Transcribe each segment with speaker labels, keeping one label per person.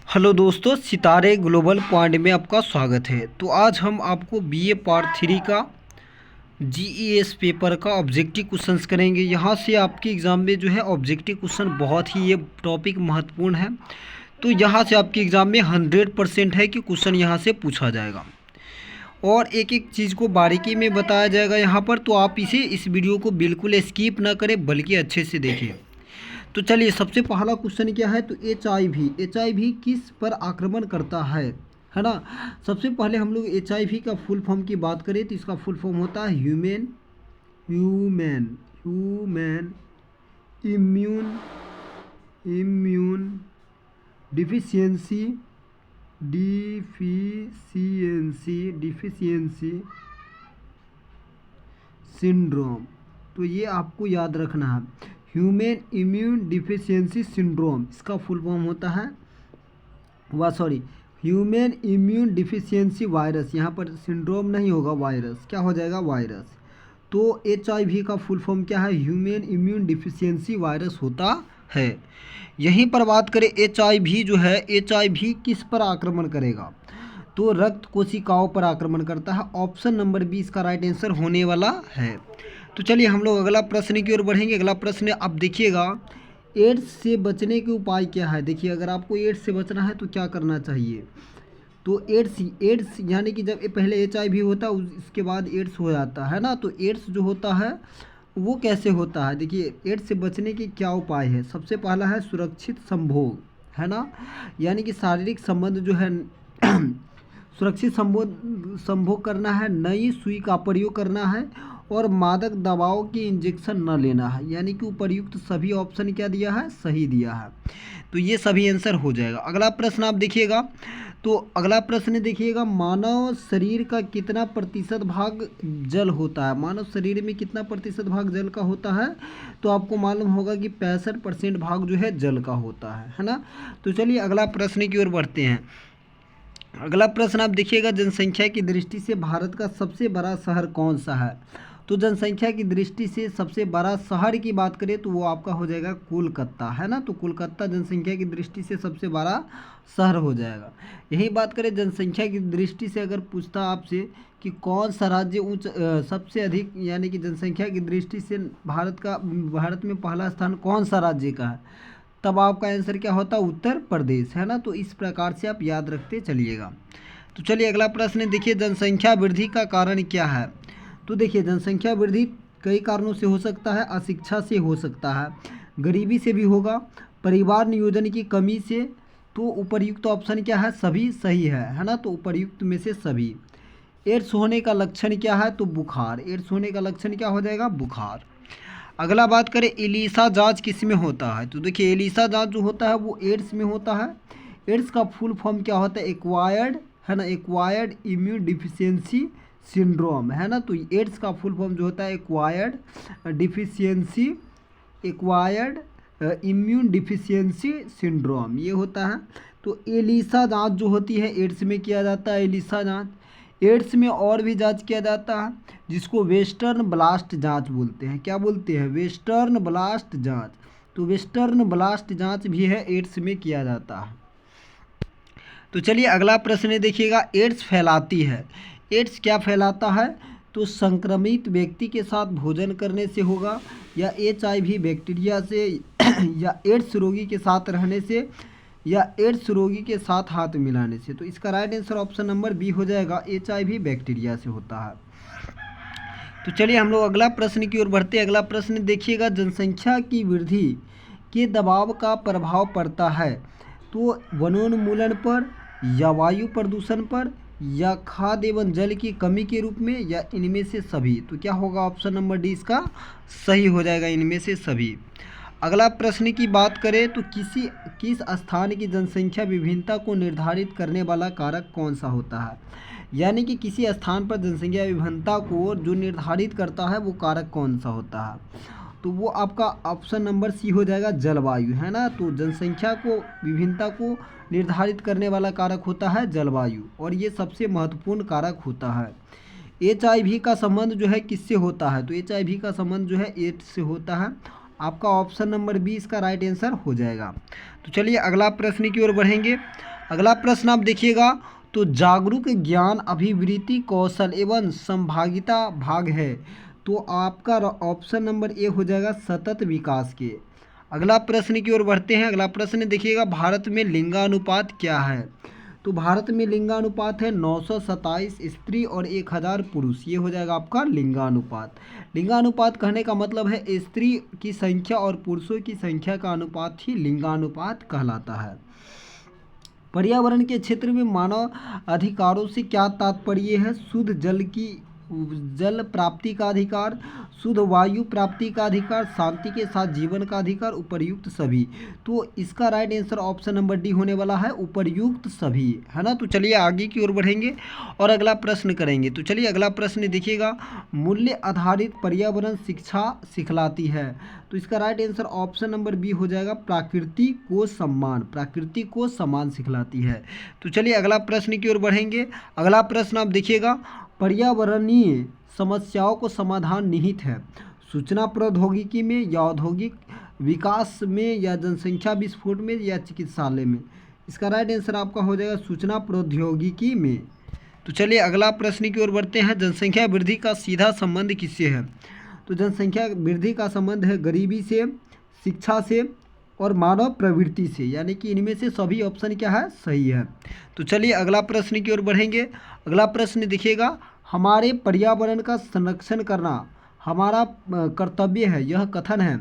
Speaker 1: Hello दोस्तों, सितारे global point में आपका स्वागत है। तो आज हम आपको बीए पार्ट 3 का जीईएस पेपर का ऑब्जेक्टिव क्वेश्चंस करेंगे। यहाँ से आपके एग्ज़ाम में जो है ऑब्जेक्टिव क्वेश्चन बहुत ही ये टॉपिक महत्वपूर्ण है। तो यहाँ से आपके एग्ज़ाम में 100% है कि क्वेश्चन यहाँ से पूछा जाएगा और एक एक चीज़ को बारीकी में बताया जाएगा यहाँ पर। तो आप इस वीडियो को बिल्कुल स्किप ना करें बल्कि अच्छे से देखें। तो चलिए, सबसे पहला क्वेश्चन क्या है, तो एच आई वी किस पर आक्रमण करता है ना। सबसे पहले हम लोग एच का फुल फॉर्म की बात करें तो इसका फुल फॉर्म होता है human human human immune immune deficiency deficiency syndrome. तो ये आपको याद रखना है, ह्यूमन इम्यून डिफिशियंसी सिंड्रोम इसका फुल फॉर्म होता है ह्यूमन इम्यून डिफिशियंसी वायरस। यहाँ पर सिंड्रोम नहीं होगा, वायरस क्या हो जाएगा, वायरस। तो एच का फुल फॉर्म क्या है, ह्यूमन इम्यून डिफिशियंसी वायरस होता है। यहीं पर बात करें एच जो है, एच किस पर आक्रमण करेगा, तो रक्त कोशिकाओं पर आक्रमण करता है। ऑप्शन नंबर 20 का राइट आंसर होने वाला है। तो चलिए हम लोग अगला प्रश्न की ओर बढ़ेंगे। अगला प्रश्न अब देखिएगा, एड्स से बचने के उपाय क्या है। देखिए, अगर आपको एड्स से बचना है तो क्या करना चाहिए। तो एड्स यानी कि जब पहले एच होता है इसके बाद एड्स हो जाता है ना। तो एड्स जो होता है वो कैसे होता है, देखिए एड्स से बचने के क्या उपाय है। सबसे पहला है सुरक्षित संभोग, है ना, यानी कि शारीरिक संबंध जो है सुरक्षित संभोग करना है, नई सुई का प्रयोग करना है और मादक दवाओं की इंजेक्शन न लेना है। यानी कि उपर्युक्त सभी ऑप्शन क्या दिया है, सही दिया है। तो ये सभी आंसर हो जाएगा। अगला प्रश्न आप देखिएगा, तो अगला प्रश्न देखिएगा, मानव शरीर का कितना प्रतिशत भाग जल होता है। मानव शरीर में कितना प्रतिशत भाग जल का होता है, तो आपको मालूम होगा कि 65% भाग जो है जल का होता है ना। तो चलिए अगला प्रश्न की ओर बढ़ते हैं। अगला प्रश्न आप देखिएगा, जनसंख्या की दृष्टि से भारत का सबसे बड़ा शहर कौन सा है। तो जनसंख्या की दृष्टि से सबसे बड़ा शहर की बात करें तो वो आपका हो जाएगा कोलकाता, है ना। तो कोलकाता जनसंख्या की दृष्टि से सबसे बड़ा शहर हो जाएगा। यही बात करें जनसंख्या की दृष्टि से, अगर पूछता आपसे कि कौन सा राज्य सबसे अधिक यानी कि जनसंख्या की दृष्टि से भारत में पहला स्थान कौन सा राज्य का है, तब आपका आंसर क्या होता है, उत्तर प्रदेश, है ना। तो इस प्रकार से आप याद रखते चलिएगा। तो चलिए अगला प्रश्न देखिए, जनसंख्या वृद्धि का कारण क्या है। तो देखिए जनसंख्या वृद्धि कई कारणों से हो सकता है, अशिक्षा से हो सकता है, गरीबी से भी होगा, परिवार नियोजन की कमी से। तो उपर्युक्त ऑप्शन क्या है, सभी सही है ना। तो उपर्युक्त में से सभी। एड्स होने का लक्षण क्या है, तो बुखार। एड्स होने का लक्षण क्या हो जाएगा, बुखार। अगला बात करें एलिसा जांच किस में होता है। तो देखिए एलिसा जांच जो होता है वो एड्स में होता है। एड्स का फुल फॉर्म क्या होता है, एक्वायर्ड, है ना, एक्वायर्ड इम्यून डिफिशियंसी सिंड्रोम, है ना। तो एड्स का फुल फॉर्म जो होता है एक्वायर्ड इम्यून डिफिशियंसी सिंड्रोम, ये होता है। तो एलिसा जांच जो होती है एड्स में किया जाता है, एलिसा जांच। एड्स में और भी जांच किया जाता है जिसको वेस्टर्न ब्लास्ट जांच बोलते हैं। क्या बोलते हैं, वेस्टर्न ब्लास्ट जांच। तो वेस्टर्न ब्लास्ट जांच भी है एड्स में किया जाता है। तो चलिए अगला प्रश्न देखिएगा, एड्स फैलाती है। एड्स क्या फैलाता है, तो संक्रमित व्यक्ति के साथ भोजन करने से होगा, या HIV बैक्टीरिया से या एड्स रोगी के साथ रहने से, या एड्स रोगी के साथ हाथ मिलाने से। तो इसका right answer option number B हो जाएगा, HIV बैक्टीरिया से होता है। तो चलिए हम लोग अगला प्रश्न की ओर बढ़ते हैं। अगला प्रश्न देखिएगा, जनसंख्या की वृद्धि के दबाव का प्रभाव पड़ता है तो वनोन्मूलन पर, या वायु प्रदूषण पर, या खाद्य एवं जल की कमी के रूप में, या इनमें से सभी। तो क्या होगा, ऑप्शन नंबर डी इसका सही हो जाएगा, इनमें से सभी। अगला प्रश्न की बात करें तो किस स्थान की जनसंख्या विभिन्नता को निर्धारित करने वाला कारक कौन सा होता है। यानी कि किसी स्थान पर जनसंख्या विभिन्नता को जो निर्धारित करता है वो कारक कौन सा होता है, तो वो आपका ऑप्शन नंबर सी हो जाएगा, जलवायु, है ना। तो जनसंख्या को विभिन्नता को निर्धारित करने वाला कारक होता है जलवायु, और ये सबसे महत्वपूर्ण कारक होता है। HIV का संबंध जो है किससे होता है, तो HIV का संबंध जो है एड्स से होता है। आपका ऑप्शन नंबर बी इसका राइट आंसर हो जाएगा। तो चलिए अगला प्रश्न की ओर बढ़ेंगे। अगला प्रश्न आप देखिएगा, तो जागरूक ज्ञान अभिवृत्ति कौशल एवं संभागिता भाग है। तो आपका ऑप्शन नंबर ए हो जाएगा सतत विकास के। अगला प्रश्न की ओर बढ़ते हैं। अगला प्रश्न देखिएगा, भारत में लिंगानुपात क्या है। तो भारत में लिंगानुपात है 927 स्त्री और 1000 पुरुष। ये हो जाएगा आपका लिंगानुपात। लिंगानुपात कहने का मतलब है स्त्री की संख्या और पुरुषों की संख्या का अनुपात ही लिंगानुपात कहलाता है। पर्यावरण के क्षेत्र में मानव अधिकारों से क्या तात्पर्य है। शुद्ध जल प्राप्ति का अधिकार, शुद्ध वायु प्राप्ति का अधिकार, शांति के साथ जीवन का अधिकार, उपर्युक्त सभी। तो इसका right answer option number D होने वाला है, उपर्युक्त सभी, है ना। तो चलिए आगे की ओर बढ़ेंगे और अगला प्रश्न करेंगे। तो चलिए अगला प्रश्न देखिएगा, मूल्य आधारित पर्यावरण शिक्षा सिखलाती है। तो इसका right answer option number B हो जाएगा, प्रकृति को सम्मान सिखलाती है। तो चलिए अगला प्रश्न की ओर बढ़ेंगे। अगला प्रश्न आप देखिएगा, पर्यावरणीय समस्याओं को समाधान निहित है सूचना प्रौद्योगिकी में या औद्योगिक विकास में या जनसंख्या विस्फोट में या चिकित्सालय में। इसका राइट आंसर आपका हो जाएगा सूचना प्रौद्योगिकी में। तो चलिए अगला प्रश्न की ओर बढ़ते हैं, जनसंख्या वृद्धि का सीधा संबंध किससे है। तो जनसंख्या वृद्धि का संबंध है गरीबी से, शिक्षा से और मानव प्रवृत्ति से, यानी कि इनमें से सभी ऑप्शन क्या है, सही है। तो चलिए अगला प्रश्न की ओर बढ़ेंगे। अगला प्रश्न देखिएगा, हमारे पर्यावरण का संरक्षण करना हमारा कर्तव्य है, यह कथन है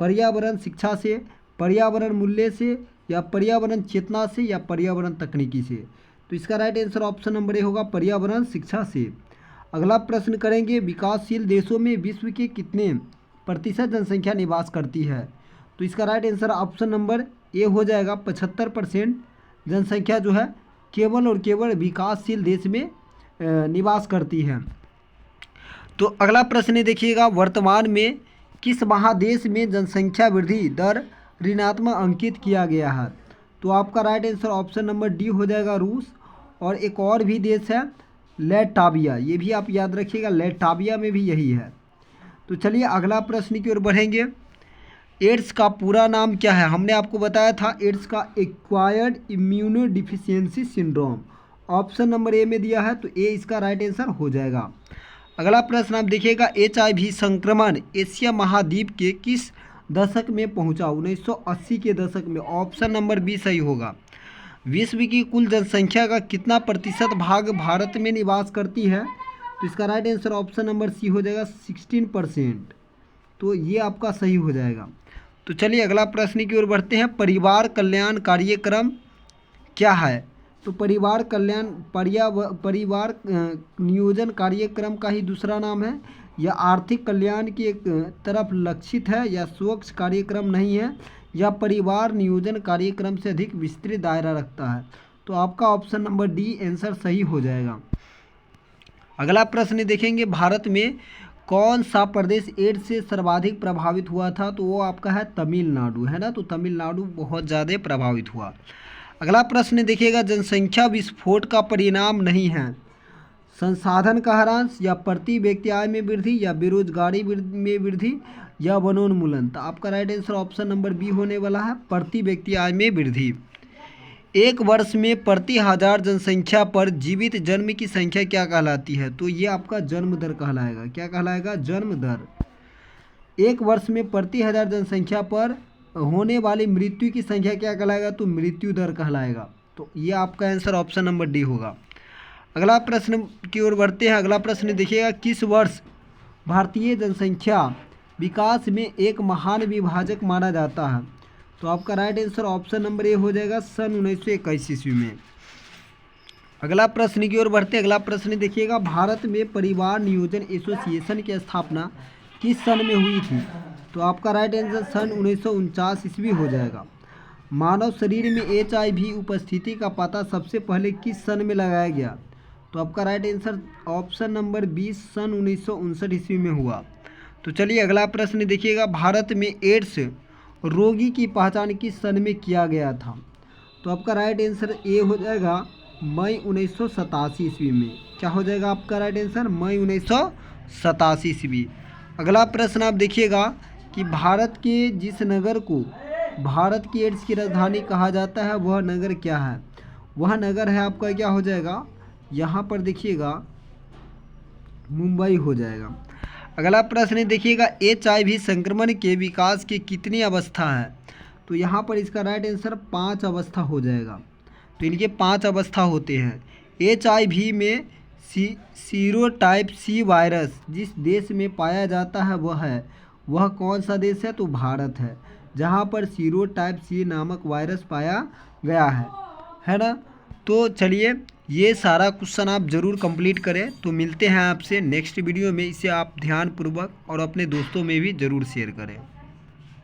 Speaker 1: पर्यावरण शिक्षा से, पर्यावरण मूल्य से या पर्यावरण चेतना से या पर्यावरण तकनीकी से। तो इसका right answer option number A होगा, पर्यावरण शिक्षा से। अगला प्रश्न करेंगे, विकासशील देशों में विश्व के कितने प्रतिशत जनसंख्या निवास करती है। तो इसका right answer option number A हो जाएगा, 75% जनसंख्या जो है केवल और केवल विकासशील देश में निवास करती है। तो अगला प्रश्न देखिएगा, वर्तमान में किस महादेश में जनसंख्या वृद्धि दर ऋणात्मक अंकित किया गया है। तो आपका right answer option number D हो जाएगा, रूस। और एक और भी देश है लेटाविया, ये भी आप याद रखिएगा, लेटाविया में भी यही है। तो चलिए अगला प्रश्न की ओर बढ़ेंगे। एड्स का पूरा नाम क्या है। हमने आपको बताया था एड्स का acquired immuno deficiency syndrome, option number A में दिया है, तो ए इसका राइट आंसर हो जाएगा। अगला प्रश्न आप देखिएगा, HIV संक्रमण एशिया महाद्वीप के किस दशक में पहुंचा। 1980 के दशक में, ऑप्शन नंबर बी सही होगा। विश्व की कुल जनसंख्या का कितना प्रतिशत भाग भारत में निवास करती है। तो इसका right answer option number C हो जाएगा, 16%। तो ये आपका सही हो जाएगा। तो चलिए अगला प्रश्न की ओर बढ़ते हैं, परिवार कल्याण कार्यक्रम क्या है। तो परिवार नियोजन कार्यक्रम का ही दूसरा नाम है, या आर्थिक कल्याण की एक तरफ लक्षित है, या स्वच्छ कार्यक्रम नहीं है, या परिवार नियोजन कार्यक्रम से अधिक विस्तृत दायरा रखता है। तो आपका ऑप्शन नंबर डी आंसर सही हो जाएगा। अगला प्रश्न देखेंगे, भारत में कौन सा प्रदेश एड्स से सर्वाधिक प्रभावित हुआ था। तो वो आपका है तमिलनाडु, है ना। तो तमिलनाडु बहुत ज़्यादा प्रभावित हुआ। अगला प्रश्न देखिएगा, जनसंख्या विस्फोट का परिणाम नहीं है संसाधन का ह्रास, या प्रति व्यक्ति आय में वृद्धि, या बेरोजगारी में वृद्धि, या वनोन्मूलन। तो आपका right answer option number B होने वाला है, प्रति व्यक्ति आय में वृद्धि। एक वर्ष में प्रति 1000 जनसंख्या पर जीवित जन्म की संख्या क्या कहलाती है। तो ये आपका जन्म दर कहलाएगा। क्या कहलाएगा, जन्म दर। एक वर्ष में प्रति 1000 जनसंख्या पर होने वाली मृत्यु की संख्या क्या कहलाएगा, तो मृत्यु दर कहलाएगा। तो ये आपका आंसर ऑप्शन नंबर डी होगा। अगला प्रश्न की ओर बढ़ते हैं। अगला प्रश्न देखिएगा, किस वर्ष भारतीय जनसंख्या विकास में एक महान विभाजक माना जाता है। तो आपका right answer option number A हो जाएगा, सन 1921 ईस्वी में। अगला प्रश्न की ओर बढ़ते हैं। अगला प्रश्न देखिएगा, भारत में परिवार नियोजन एसोसिएशन की स्थापना किस सन में हुई थी। तो आपका राइट आंसर सन 1949 ईस्वी हो जाएगा। मानव शरीर में HIV उपस्थिति का पता सबसे पहले किस सन में लगाया गया। तो आपका राइट आंसर ऑप्शन नंबर 20 सन 1959 ईस्वी में हुआ। तो चलिए अगला प्रश्न देखिएगा, भारत में एड्स रोगी की पहचान किस सन में किया गया था। तो आपका राइट आंसर ए हो जाएगा, मई 1987 ईस्वी में। क्या हो जाएगा आपका राइट आंसर, मई 1987 ईस्वी। अगला प्रश्न आप देखिएगा कि भारत के जिस नगर को भारत की एड्स की राजधानी कहा जाता है वह नगर क्या है। वह नगर है आपका क्या हो जाएगा, यहाँ पर देखिएगा मुंबई हो जाएगा। अगला प्रश्न देखिएगा, HIV संक्रमण के विकास की कितनी अवस्था है? तो यहाँ पर इसका राइट आंसर 5 अवस्था हो जाएगा। तो इनके 5 अवस्था होते हैं। HIV में सीरोटाइप C वायरस जिस देश में पाया जाता है वह कौन सा देश है? तो भारत है, जहाँ पर सीरोटाइप C नामक वायरस पाया गया है ना। तो चलिए ये सारा क्वेश्चन आप ज़रूर कंप्लीट करें। तो मिलते हैं आपसे नेक्स्ट वीडियो में। इसे आप ध्यानपूर्वक और अपने दोस्तों में भी ज़रूर शेयर करें।